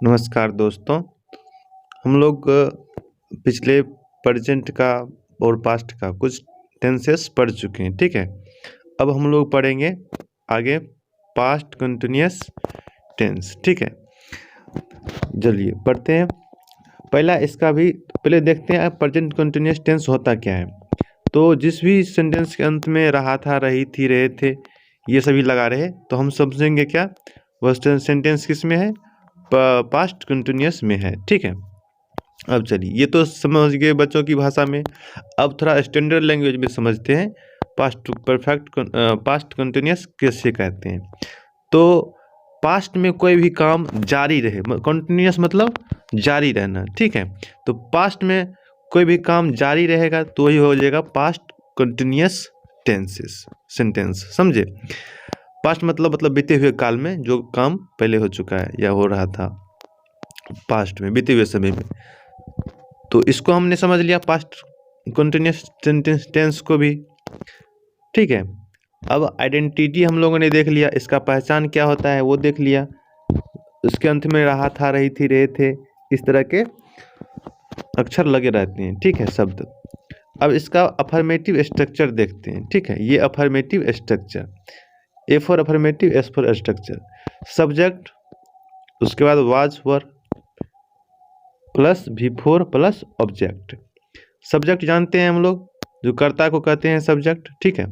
नमस्कार दोस्तों। हम लोग पिछले प्रेजेंट का और पास्ट का कुछ टेंसेस पढ़ चुके हैं, ठीक है। अब हम लोग पढ़ेंगे आगे पास्ट कंटिन्यूअस टेंस, ठीक है। चलिए पढ़ते हैं। पहला इसका भी पहले देखते हैं प्रेजेंट कंटिन्यूअस टेंस होता क्या है। तो जिस भी सेंटेंस के अंत में रहा था, रही थी, रहे थे, ये सभी लगा रहे, तो हम समझेंगे क्या वह सेंटेंस किस में है, पास्ट कंटिन्यूअस में है, ठीक है। अब चलिए, ये तो समझ गए बच्चों की भाषा में। अब थोड़ा स्टैंडर्ड लैंग्वेज में समझते हैं पास्ट परफेक्ट पास्ट कंटिन्यूअस कैसे कहते हैं। तो पास्ट में कोई भी काम जारी रहे, कंटिन्यूअस मतलब जारी रहना, ठीक है। तो पास्ट में कोई भी काम जारी रहेगा तो वही हो जाएगा पास्ट कंटिन्यूअस टेंसेस सेंटेंस, समझे। पास्ट मतलब बीते हुए काल में जो काम पहले हो चुका है या हो रहा था पास्ट में, बीते हुए समय में। तो इसको हमने समझ लिया पास्ट कंटिन्यूअस टेंस को भी, ठीक है। अब आइडेंटिटी हम लोगों ने देख लिया, इसका पहचान क्या होता है वो देख लिया। उसके अंत में रहा था, रही थी, रहे थे, इस तरह के अक्षर लगे रहते हैं, ठीक है, शब्द। अब इसका अफर्मेटिव स्ट्रक्चर देखते हैं, ठीक है। ये affirmative structure, A for affirmative, S for structure. Subject, उसके बाद वाज वर प्लस भी4 प्लस ऑब्जेक्ट। सब्जेक्ट जानते हैं हम लोग, जो कर्ता को कहते हैं सब्जेक्ट, ठीक है।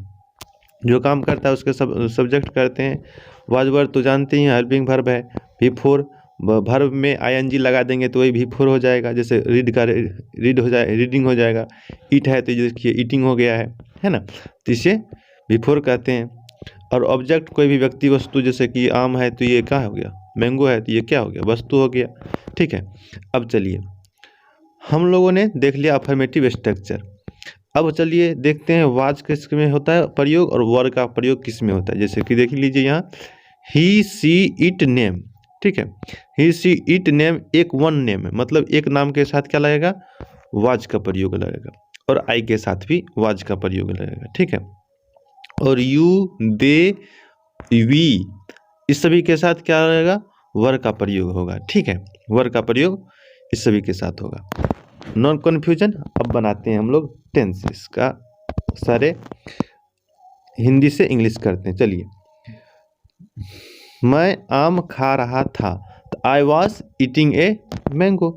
जो काम करता है उसके सब्जेक्ट कहते हैं। वाज वर तो जानते ही हैं, हेल्पिंग वर्ब है। भी4 वर्ब में आईएनजी लगा देंगे तो वही भी4 हो जाएगा। जैसे रीड का रीड हो जाए, रीडिंग हो जाएगा। ईट है तो देखिए ईटिंग हो गया है ना। तो इसे भी4 कहते हैं। और ऑब्जेक्ट कोई भी व्यक्ति वस्तु, जैसे कि आम है तो ये क्या हो गया, मैंगो है तो ये क्या हो गया, वस्तु हो गया, ठीक है। अब चलिए, हम लोगों ने देख लिया अफर्मेटिव स्ट्रक्चर। अब चलिए देखते हैं वाज किस में होता है प्रयोग और वर का प्रयोग किस में होता है। जैसे कि देख लीजिए यहाँ, ही सी इट नेम, ठीक है। ही सी इट नेम एक वन नेम है, मतलब एक नाम के साथ क्या लगेगा, वाज का प्रयोग लगेगा। और आई के साथ भी वाज का प्रयोग लगेगा, ठीक है। और यू, दे, वी, इस सभी के साथ क्या रहेगा, वर का प्रयोग होगा, ठीक है। वर का प्रयोग इस सभी के साथ होगा। Non confusion. अब बनाते हैं हम लोग टेंसेस का, सारे हिंदी से इंग्लिश करते हैं। चलिए, मैं आम खा रहा था, तो I was eating a mango.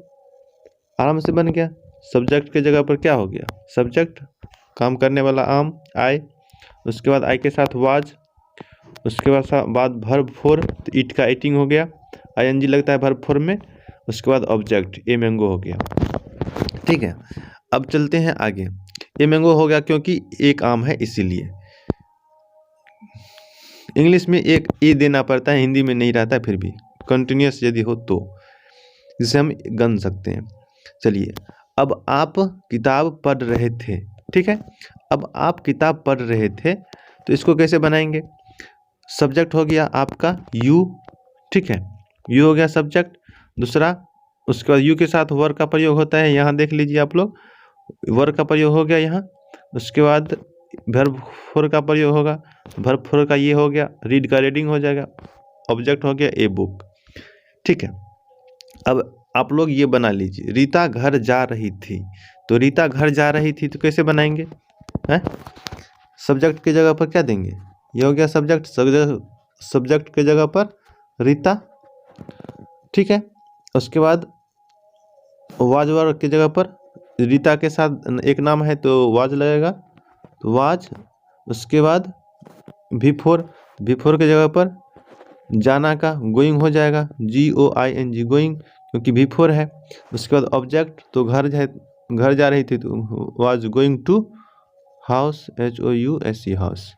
आराम से बन गया। सब्जेक्ट के जगह पर क्या हो गया, सब्जेक्ट, काम करने वाला आम, आई, उसके बाद आई के साथ वाज, उसके बाद वर्ब फोर, तो ईट का ईटिंग हो गया, आईएनजी लगता है वर्ब फोर में, उसके बाद ऑब्जेक्ट ए मैंगो हो गया, ठीक है। अब चलते हैं आगे। ए मैंगो हो गया क्योंकि एक आम है इसीलिए। इंग्लिश में एक ए देना पड़ता है, हिंदी में नहीं रहता है, फिर भी कंटिन्यूअस यदि हो तो जिसे हम गन सकते हैं। चलिए, अब आप किताब पढ़ रहे थे, ठीक है। अब आप किताब पढ़ रहे थे, तो इसको कैसे बनाएंगे। सब्जेक्ट हो गया आपका यू, ठीक है, यू हो गया सब्जेक्ट। दूसरा, उसके बाद यू के साथ वर का प्रयोग होता है, यहाँ देख लीजिए आप लोग, वर का प्रयोग हो गया यहाँ। उसके बाद वर्ब फोर का प्रयोग होगा, वर्ब फोर का ये हो गया, रीड का रीडिंग हो जाएगा, ऑब्जेक्ट हो गया ए बुक, ठीक है। अब आप लोग ये बना लीजिए, रीता घर जा रही थी, तो रीता घर जा रही थी तो कैसे बनाएंगे, हैं। सब्जेक्ट की जगह पर क्या देंगे, ये हो गया सब्जेक्ट, सब्जेक्ट के जगह पर रीता, ठीक है। उसके बाद वाज वर की जगह पर रीता के साथ एक नाम है तो वाज लगेगा, तो वाज। उसके बाद भी4 की जगह पर जाना का गोइंग हो जाएगा, GOING गोइंग, क्योंकि भी4 है। उसके बाद ऑब्जेक्ट, तो घर जा रही थी तो was going to house, HOUSE house,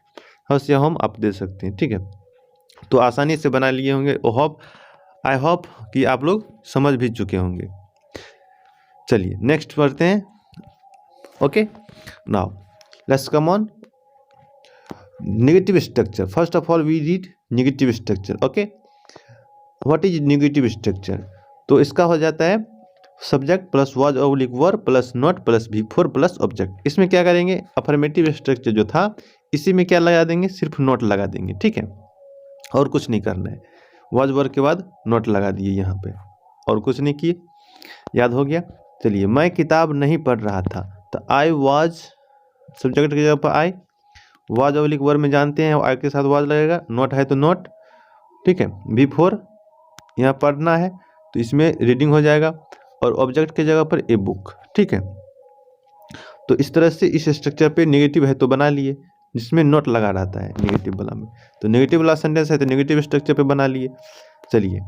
house या होम आप दे सकते हैं, ठीक है। तो आसानी से बना लिए होंगे। आई होप कि आप लोग समझ भी चुके होंगे। चलिए नेक्स्ट पढ़ते हैं। Okay, now let's come on negative structure. First of all we read negative structure. Okay, what is negative structure. तो इसका हो जाता है subject plus was oblique were plus not plus भी4 प्लस ऑब्जेक्ट। इसमें क्या करेंगे, अफर्मेटिव स्ट्रक्चर जो था इसी में क्या लगा देंगे, सिर्फ नॉट लगा देंगे, ठीक है, और कुछ नहीं करना है। वाज वर के बाद नॉट लगा दिए यहाँ पे, और कुछ नहीं किए, याद हो गया। चलिए, मैं किताब नहीं पढ़ रहा था, तो आई वॉज सब्जेक्ट की जगह पर आई, वॉज ऑब्लिक वर में जानते हैं आई के साथ वॉज लगेगा, नोट है तो नोट, ठीक है। बिफोर यहाँ पढ़ना है तो इसमें रीडिंग हो जाएगा, और ऑब्जेक्ट की जगह पर ए बुक, ठीक है। तो इस तरह से इस स्ट्रक्चर पे नेगेटिव है तो बना लिए, जिसमें नोट लगा रहता है नेगेटिव वाला में, तो नेगेटिव वाला सेंटेंस है तो नेगेटिव स्ट्रक्चर पे बना लिए। चलिए,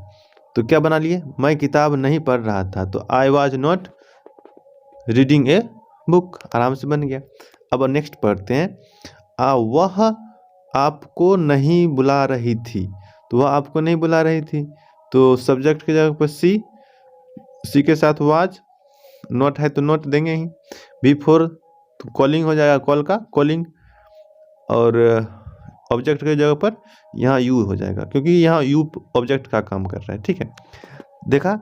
तो क्या बना लिए, मैं किताब नहीं पढ़ रहा था, तो आई was not reading a book, आराम से बन गया। अब नेक्स्ट पढ़ते हैं, वह आपको नहीं बुला रही थी, तो वह आपको नहीं बुला रही थी, तो सब्जेक्ट की जगह पर सी के साथ वाज, नोट है तो नोट देंगे ही, बिफोर तो कॉलिंग हो जाएगा, कॉल का कॉलिंग, और ऑब्जेक्ट की जगह पर यहाँ यू हो जाएगा, क्योंकि यहाँ यू ऑब्जेक्ट का काम कर रहा है, ठीक है। देखा,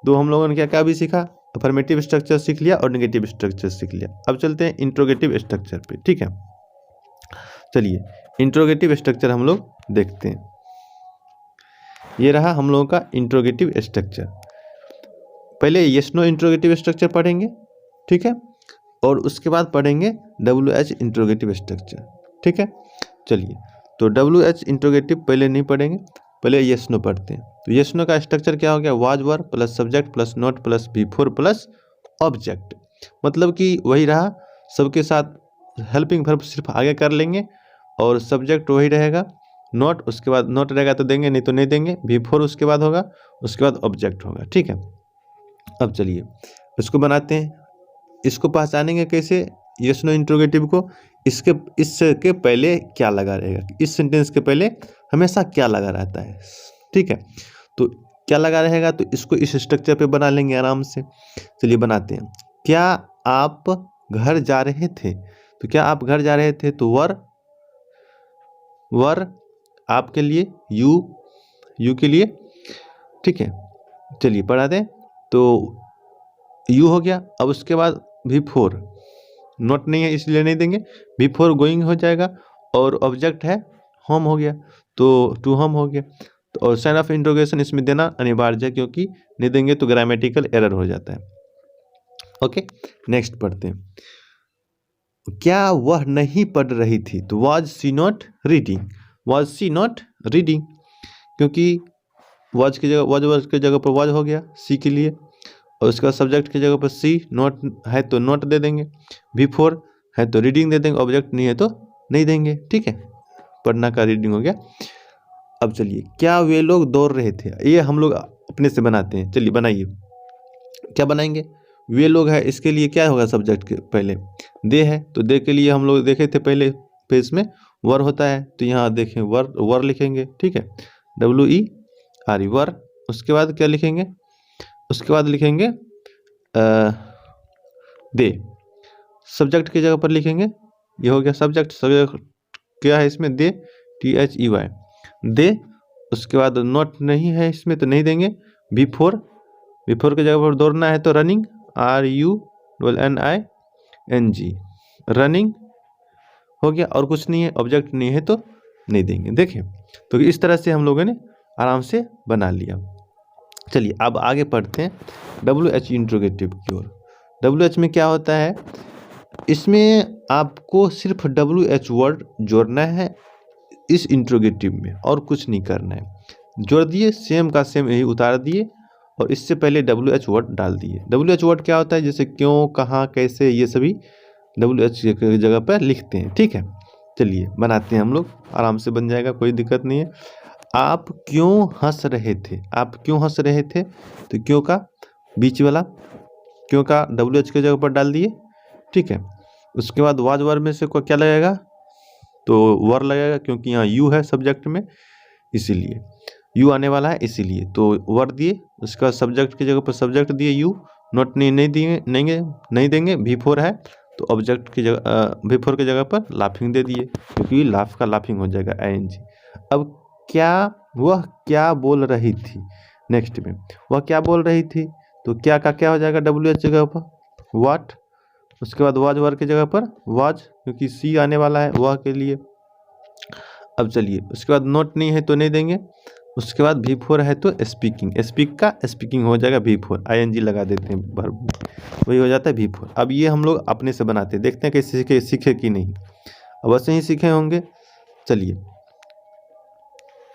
तो हम लोगों ने क्या क्या भी सीखा, अफर्मेटिव स्ट्रक्चर सीख लिया और नेगेटिव स्ट्रक्चर सीख लिया। अब चलते हैं इंट्रोगेटिव स्ट्रक्चर पे, ठीक है। चलिए, इंट्रोगेटिव स्ट्रक्चर हम लोग देखते हैं। ये रहा हम लोगों का इंट्रोगेटिव स्ट्रक्चर। पहले यस नो इंट्रोगेटिव स्ट्रक्चर पढ़ेंगे, ठीक है, और उसके बाद पढ़ेंगे WH इंट्रोगेटिव स्ट्रक्चर, ठीक है। चलिए, तो WH इंट्रोगेटिव पहले नहीं पढ़ेंगे, पहले यस नो पढ़ते हैं। तो यस नो का स्ट्रक्चर क्या हो गया, was were plus subject plus note plus before plus object, मतलब कि वही रहा, सबके साथ हेल्पिंग वर्ब सिर्फ आगे कर लेंगे, और सब्जेक्ट वही रहेगा, नोट उसके बाद नोट रहेगा तो देंगे, नहीं तो नहीं देंगे, बिफोर उसके बाद होगा, उसके बाद ऑब्जेक्ट होगा, ठीक है। अब चलिए इसको बनाते हैं। इसको पहचानेंगे कैसे, यस नो इंट्रोगेटिव को, इसके पहले क्या लगा रहेगा, इस सेंटेंस के पहले हमेशा क्या लगा रहता है, ठीक है। तो क्या लगा रहेगा, तो इसको इस स्ट्रक्चर पे बना लेंगे आराम से। चलिए बनाते हैं। क्या आप घर जा रहे थे, तो क्या आप घर जा रहे थे, तो वर आपके लिए, यू के लिए, ठीक है। चलिए पढ़ा दें, तो यू हो गया। अब उसके बाद बिफोर, नोट नहीं है इसलिए नहीं देंगे, बिफोर गोइंग हो जाएगा, और ऑब्जेक्ट है होम हो गया, तो टू होम हो गया। तो और साइन ऑफ इंट्रोगेशन इसमें देना अनिवार्य है, क्योंकि नहीं देंगे तो ग्रामेटिकल एरर हो जाता है। ओके, नेक्स्ट पढ़ते हैं। क्या वह नहीं पढ़ रही थी, तो was she not reading, was she not reading, क्योंकि वाज की जगह वाज की जगह पर वाज हो गया सी के लिए, और उसका सब्जेक्ट की जगह पर सी, नोट है तो नोट दे देंगे, बिफोर है तो रीडिंग दे देंगे, ऑब्जेक्ट नहीं है तो नहीं देंगे, ठीक है। पढ़ना का रीडिंग हो गया। अब चलिए, क्या वे लोग दौड़ रहे थे, ये हम लोग अपने से बनाते हैं। चलिए बनाइए, क्या बनाएंगे, वे लोग है, इसके लिए क्या होगा, सब्जेक्ट के पहले दे है, तो दे के लिए हम लोग देखे थे पहले पेज में वर होता है, तो यहाँ देखें वर लिखेंगे, ठीक है, WER वर। उसके बाद क्या लिखेंगे, उसके बाद लिखेंगे दे, सब्जेक्ट की जगह पर लिखेंगे, ये हो गया सब्जेक्ट क्या है इसमें, दे, THEY दे। उसके बाद नोट नहीं है इसमें तो नहीं देंगे, बिफोर की जगह पर दौड़ना है तो रनिंग, RUNNING रनिंग हो गया, और कुछ नहीं है, ऑब्जेक्ट नहीं है तो नहीं देंगे। देखें, तो इस तरह से हम लोगों ने आराम से बना लिया। चलिए अब आगे पढ़ते हैं WH इंट्रोगेटिव की ओर। WH में क्या होता है, इसमें आपको सिर्फ WH वर्ड जोड़ना है इस इंट्रोगेटिव में, और कुछ नहीं करना है। जोड़ दिए, सेम का सेम यही उतार दिए, और इससे पहले WH वर्ड डाल दिए। WH वर्ड क्या होता है, जैसे क्यों, कहाँ, कैसे, ये सभी WH की जगह पर लिखते हैं, ठीक है। चलिए बनाते हैं हम लोग, आराम से बन जाएगा, कोई दिक्कत नहीं है। आप क्यों हंस रहे थे, आप क्यों हंस रहे थे, तो क्यों का बीच वाला, क्यों का WH की जगह पर डाल दिए, ठीक है। उसके बाद वाज वर में से क्या लगेगा, तो वर लगेगा, क्योंकि यहाँ यू है सब्जेक्ट में, इसीलिए यू आने वाला है, इसीलिए तो वर दिए। उसका सब्जेक्ट की जगह पर सब्जेक्ट दिए यू, नोट नहीं दिए, नहीं देंगे, बिफोर है तो ऑब्जेक्ट की जगह बिफोर की जगह पर लाफिंग दे दिए, क्योंकि लाफ का लाफिंग हो जाएगा ING। अब वह क्या बोल रही थी, नेक्स्ट में वह क्या बोल रही थी, तो क्या का क्या हो जाएगा WH जगह पर व्हाट, उसके बाद वाज वर की जगह पर वाज, क्योंकि सी आने वाला है वह के लिए। अब चलिए, उसके बाद नोट नहीं है तो नहीं देंगे, उसके बाद V4 है तो स्पीकिंग, स्पीक का स्पीकिंग हो जाएगा V4, ING लगा देते हैं वर्ब, वही हो जाता है V4। अब ये हम लोग अपने से बनाते हैं, देखते हैं कैसे सीखे कि नहीं। अवश्य ही सीखे होंगे। चलिए,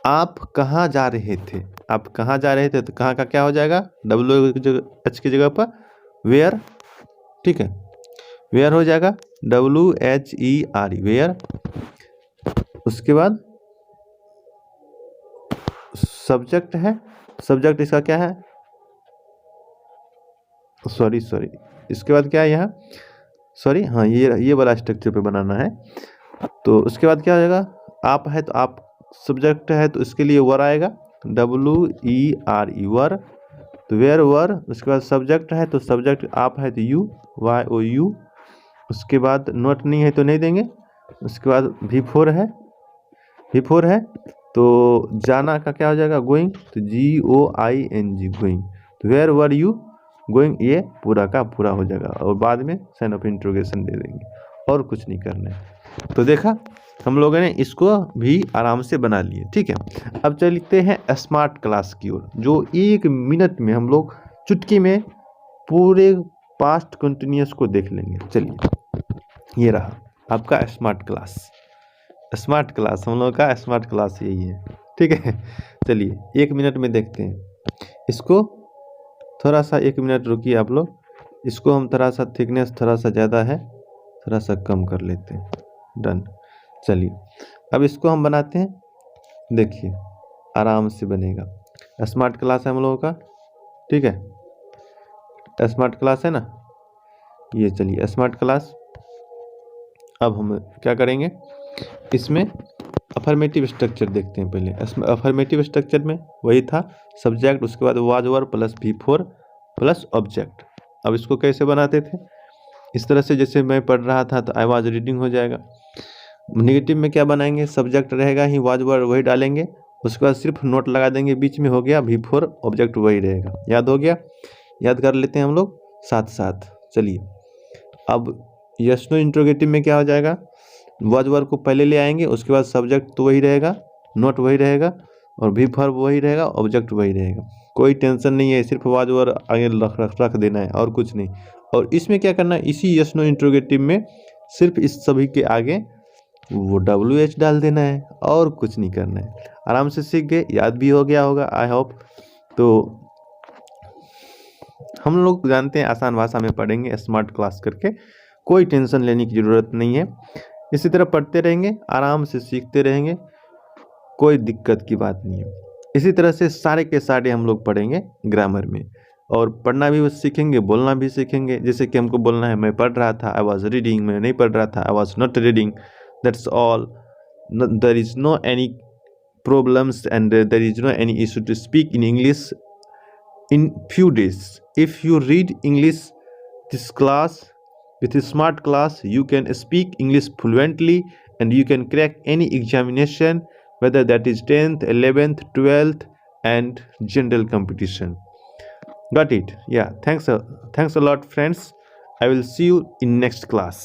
आप कहाँ जा रहे थे, आप कहाँ जा रहे थे, तो कहाँ का क्या हो जाएगा, WH की जगह पर वेयर, ठीक है, वेयर हो जाएगा, WHERE, वेयर। उसके बाद सब्जेक्ट है, सब्जेक्ट इसका क्या है, सॉरी, इसके बाद क्या है यहाँ, सॉरी, हाँ, ये वाला स्ट्रक्चर पे बनाना है। तो उसके बाद क्या हो जाएगा, आप है तो आप, सब्जेक्ट है तो इसके लिए वर आएगा, WERE, वर, तो वेयर वर। उसके बाद सब्जेक्ट है तो सब्जेक्ट आप है तो YOU। उसके बाद नोट नहीं है तो नहीं देंगे। उसके बाद V4 है, V4 है तो जाना का क्या हो जाएगा, गोइंग, तो GOING, गोइंग। तो वेयर वर यू गोइंग, ये पूरा का पूरा हो जाएगा, और बाद में साइन ऑफ इंट्रोगेशन दे देंगे, और कुछ नहीं करना है। तो देखा, हम लोगों ने इसको भी आराम से बना लिए, ठीक है। अब चलते हैं स्मार्ट क्लास की ओर, जो 1 मिनट में हम लोग चुटकी में पूरे पास्ट कंटिन्यूअस को देख लेंगे। चलिए, ये रहा आपका स्मार्ट क्लास, स्मार्ट क्लास, हम लोग का स्मार्ट क्लास यही है, ठीक है। चलिए 1 मिनट में देखते हैं इसको, थोड़ा सा 1 मिनट रुकिए आप लोग, इसको हम थोड़ा सा थिकनेस थोड़ा सा ज़्यादा है, थोड़ा सा कम कर लेते हैं, डन। चलिए, अब इसको हम बनाते हैं, देखिए आराम से बनेगा। स्मार्ट क्लास है हम लोगों का, ठीक है, स्मार्ट क्लास है ना ये। चलिए स्मार्ट क्लास, अब हम क्या करेंगे, इसमें अफर्मेटिव स्ट्रक्चर देखते हैं पहले। अफर्मेटिव स्ट्रक्चर में वही था, सब्जेक्ट, उसके बाद was were plus V4 plus object. अब इसको कैसे बनाते थे, इस तरह से जैसे मैं पढ़ रहा था तो आई वाज रीडिंग हो जाएगा। नेगेटिव में क्या बनाएंगे, सब्जेक्ट रहेगा ही, वाज वर वही डालेंगे, उसके बाद सिर्फ नोट लगा देंगे बीच में, हो गया V4, ऑब्जेक्ट वही रहेगा। याद हो गया, याद कर लेते हैं हम लोग साथ साथ। चलिए, अब यस नो इंट्रोगेटिव में क्या हो जाएगा, वाज वर को पहले ले आएंगे, उसके बाद सब्जेक्ट तो वही रहेगा, नोट वही रहेगा, और V4 वही रहेगा, ऑब्जेक्ट वही रहेगा। कोई टेंशन नहीं है, सिर्फ वाज वर आगे रख देना है, और कुछ नहीं। और इसमें क्या करना है, इसी यस नो इंट्रोगेटिव में सिर्फ इस सभी के आगे वो WH डाल देना है, और कुछ नहीं करना है। आराम से सीख गए, याद भी हो गया होगा आई होप। तो हम लोग जानते हैं, आसान भाषा में पढ़ेंगे स्मार्ट क्लास करके, कोई टेंशन लेने की ज़रूरत नहीं है। इसी तरह पढ़ते रहेंगे, आराम से सीखते रहेंगे, कोई दिक्कत की बात नहीं है। इसी तरह से सारे के सारे हम लोग पढ़ेंगे ग्रामर में, और पढ़ना भी सीखेंगे, बोलना भी सीखेंगे। जैसे कि हमको बोलना है, मैं पढ़ रहा था, आई वॉज रीडिंग, मैं नहीं पढ़ रहा था, I was not reading, that's all. There is no any problems and there is no any issue to speak in English in few days. If you read English this class with a smart class, you can speak English fluently and you can crack any examination, whether that is 10th, 11th, 12th and general competition. Got it? Yeah, thanks a lot friends. I will see you in next class.